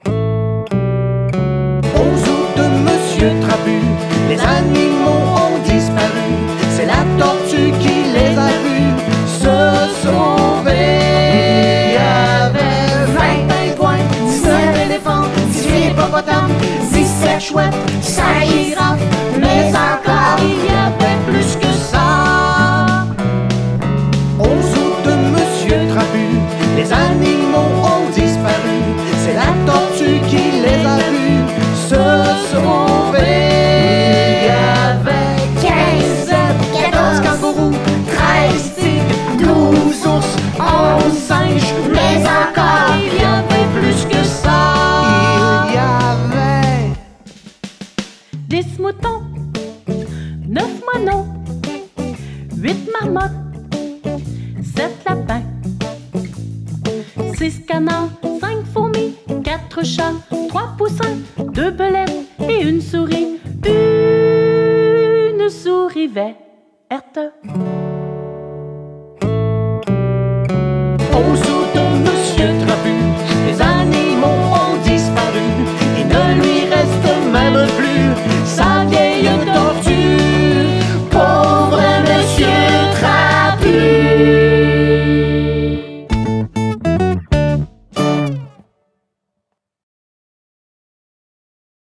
Au zoo de Monsieur Trapu, les animaux ont disparu. C'est la tortue qui les a vus se sauver. Il y avait 20 pingouins, 19 éléphants, 18 hippopotames, 17 chouettes, 5 girafes, mais encore il y avait plus que ça. Au zoo de Monsieur Trapu, les animaux ont disparu. C'est la tortue qui les a vus se sauver. Il y avait 15 zèbres, 14 kangourous, 13 tigres, 12 ours, 11 singes, mais encore il y avait plus que ça. Il y avait 10 moutons, 9 moineaux, 8 marmottes, 7 lapins, 6 canards, 5 fourmis, 4 chats, 3 poussins, 2 belettes et une souris. Une souris verte.